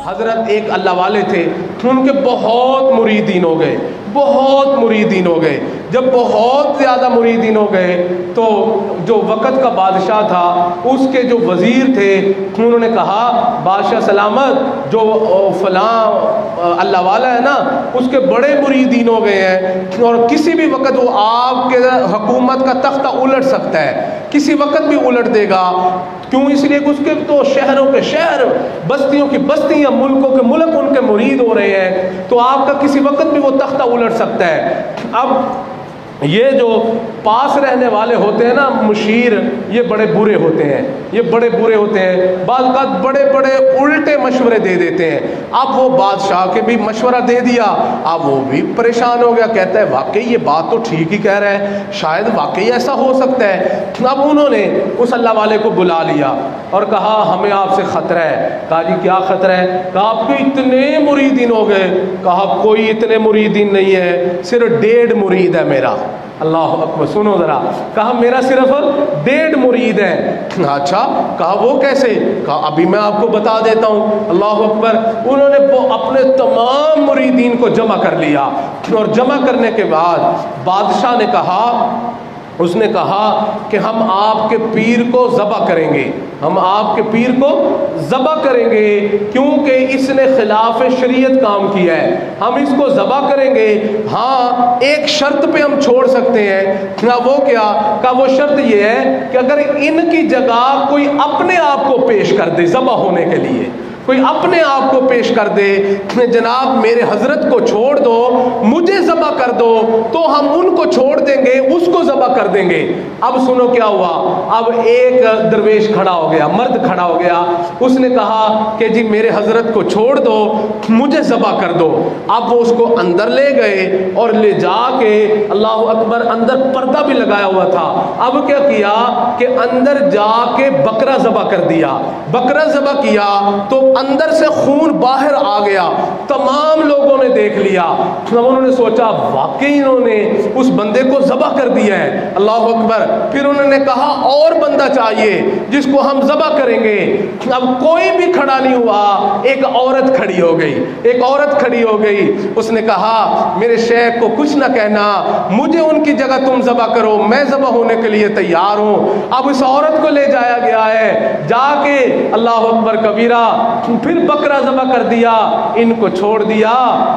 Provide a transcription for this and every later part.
حضرت ایک اللہ والے تھے، ان کے بہت مریدین ہو گئے، بہت مریدین ہو گئے۔ جب بہت زیادہ مریدین ہو گئے تو جو وقت کا بادشاہ تھا، اس کے جو وزیر تھے، انہوں نے کہا بادشاہ سلامت، جو فلاں اللہ والا ہے نا، اس کے بڑے مریدین ہو گئے ہیں اور کسی بھی وقت وہ آپ کے حکومت کا تختہ الٹ سکتا ہے، کسی وقت بھی الٹ دے گا۔ کیوں؟ اس لیے کہ اس کے تو شہروں کے شہر، بستیوں کی بستیاں، ملکوں کے ملک ان کے مرید ہو رہے ہیں، تو آپ کا کسی وقت بھی وہ تختہ الٹ سکتا ہے۔ اب یہ جو پاس رہنے والے ہوتے ہیں نا، مشیر، یہ بڑے برے ہوتے ہیں، یہ بڑے برے ہوتے ہیں، بعض اوقات بڑے بڑے الٹے مشورے دے دیتے ہیں۔ اب وہ بادشاہ کے بھی مشورہ دے دیا، اب وہ بھی پریشان ہو گیا، کہتا ہے واقعی یہ بات تو ٹھیک ہی کہہ رہا ہے، شاید واقعی ایسا ہو سکتا ہے۔ اب انہوں نے اس اللہ والے کو بلا لیا اور کہا ہمیں آپ سے خطرہ ہے۔ کہا جی کیا خطرہ ہے؟ کہا آپ کے اتنے مریدین ہو گئے۔ کہا کوئی اتنے مریدین نہیں ہے، صرف 1.5 مرید ہے میرا۔ اللہ اکبر، سنو ذرا، کہا میرا صرف 1.5 مرید ہے۔ اچھا، کہا وہ کیسے؟ کہا ابھی میں آپ کو بتا دیتا ہوں۔ اللہ اکبر، انہوں نے اپنے تمام مریدین کو جمع کر لیا اور جمع کرنے کے بعد بادشاہ نے کہا، اس نے کہا کہ ہم آپ کے پیر کو ذبح کریں گے، ہم آپ کے پیر کو ذبح کریں گے، کیونکہ اس نے خلاف شریعت کام کیا ہے، ہم اس کو ذبح کریں گے۔ ہاں، ایک شرط پہ ہم چھوڑ سکتے ہیں۔ وہ کیا؟ کہ وہ شرط یہ ہے کہ اگر ان کی جگہ کوئی اپنے آپ کو پیش کر دے ذبح ہونے کے لیے، کوئی اپنے آپ کو پیش کر دے کہ جناب میرے حضرت کو چھوڑ دو، مجھے ذبح کر دو، تو ہم ان کو چھوڑ دیں گے، اس کو ذبح کر دیں گے۔ اب سنو کیا ہوا، اب ایک درویش کھڑا ہو گیا، مرد کھڑا ہو گیا، اس نے کہا کہ جی میرے حضرت کو چھوڑ دو، مجھے ذبح کر دو۔ اب وہ اس کو اندر لے گئے اور لے جا کے، اللہ اکبر، اندر پردہ بھی لگایا ہوا تھا۔ اب کیا کیا کہ اندر جا کے بکرا ذبح کر دیا، بکرا ذبح کیا تو اندر سے خون باہر آ گیا، تمام لوگوں نے دیکھ لیا۔ انہوں نے سوچا واقعی انہوں نے اس بندے کو ذبح کر دیا ہے، اللہ اکبر۔ پھر انہوں نے کہا اور بندہ چاہیے جس کو ہم ذبح کریں گے۔ اب کوئی بھی کھڑا نہیں ہوا، ایک عورت کھڑی ہو گئی، ایک عورت کھڑی ہو گئی۔ اس نے کہا میرے شیخ کو کچھ نہ کہنا، مجھے ان کی جگہ تم ذبح کرو، میں ذبح ہونے کے لیے تیار ہوں۔ اب اس عورت کو لے جایا گیا ہے، جا کے اللہ اکبر کبیرہ، پھر بکرا ذبح کر دیا، ان کو چھوڑ دیا۔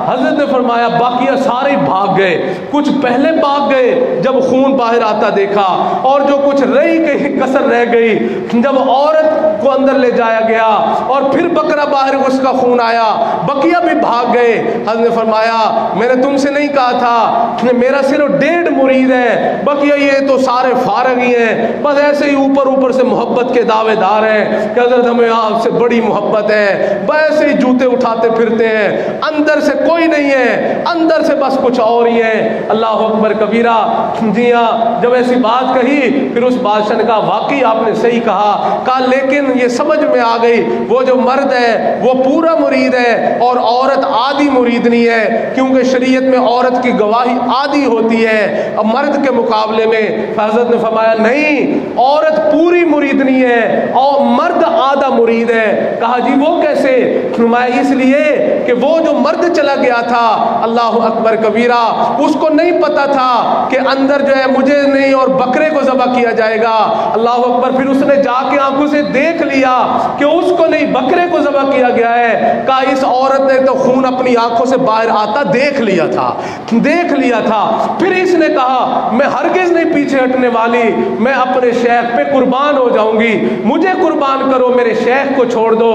حضرت نے فرمایا باقی سارے بھاگ گئے، کچھ پہلے بھاگ گئے جب خون باہر آتا دیکھا، اور جو کچھ رہی گئی کسر رہ گئی جب عورت کو اندر لے جایا گیا اور پھر بکرا باہر اس کا خون آیا، بقیہ بھی بھاگ گئے۔ حضرت نے فرمایا میں نے تم سے نہیں کہا تھا میرا صرف 1.5 مرید ہے، بقیہ یہ تو سارے فارغ ہی ہیں، بس ایسے ہی اوپر اوپر سے محبت کے دعوے دار ہیں کہ حضرت ہمیں آپ سے بڑی محبت ہے، ویسے ہی جوتے اٹھاتے پھرتے ہیں، اندر سے کوئی نہیں ہے، اندر سے بس کچھ اور ہی ہے۔ اللہ اکبر کبیرہ۔ جی ہاں، جب ایسی بات کہی پھر اس بادشاہ نے کہا واقعی آپ نے صحیح کہا۔ کہا لیکن یہ سمجھ میں آ گئی وہ جو مرد ہے وہ پورا مرید ہے اور عورت آدھی مرید نہیں ہے، کیونکہ شریعت میں عورت کی گواہی آدھی ہوتی ہے مرد کے مقابلے میں۔ حضرت نے فرمایا نہیں، عورت پوری مرید نہیں ہے اور مرد آدھا مرید ہے۔ کہا جی وہ کیسے؟ فرمایا اس لیے کہ وہ جو مرد چلا گیا تھا، اللہ اکبر کبیرہ، اس کو نہیں پتا تھا کہ اندر جو ہے مجھے نہیں اور بکرے کو ذبح کیا جائے گا، اللہ اکبر۔ پھر اس نے جا کے آنکھوں سے دیکھ لیا کہ اس کو نہیں بکرے کو ذبح کیا گیا ہے۔ کہا اس عورت نے تو خون اپنی آنکھوں سے باہر آتا دیکھ لیا تھا، دیکھ لیا تھا۔ پھر اس نے کہا میں ہرگز نہیں پیچھے ہٹنے والی، میں اپنے شیخ پہ قربان ہو جاؤں گی، مجھے قربان کرو، میرے شیخ کو چھوڑ دو۔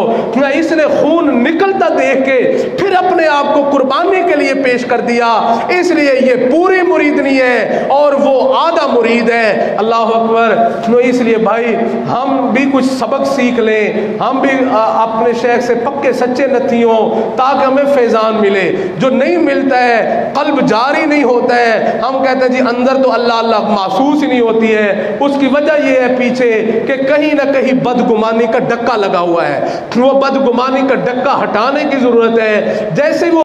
اس نے خون نکلتا دیکھ کے پھر اپنے آپ کو قربانی کے لیے پیش کر دیا۔ اس لیے یہ پوری مرید نہیں ہے اور وہ آدھا مرید ہے، اللہ اکبر۔ اس لیے بھائی ہم بھی کچھ سبق سیکھ لیں، ہم بھی اپنے شیخ سے پکے سچے نتھی ہوں تاکہ ہمیں فیضان ملے۔ جو نہیں ملتا ہے، قلب جاری نہیں ہوتا ہے، ہم کہتے ہیں جی اندر تو اللہ اللہ محسوس ہی نہیں ہوتی ہے، اس کی وجہ یہ ہے پیچھے کہ کہیں نہ کہیں بدگمانی کا ڈکا لگا ہوا ہے، وہ بدگمانی کا ڈکا ہٹانے کی ضرورت ہے۔ جیسے وہ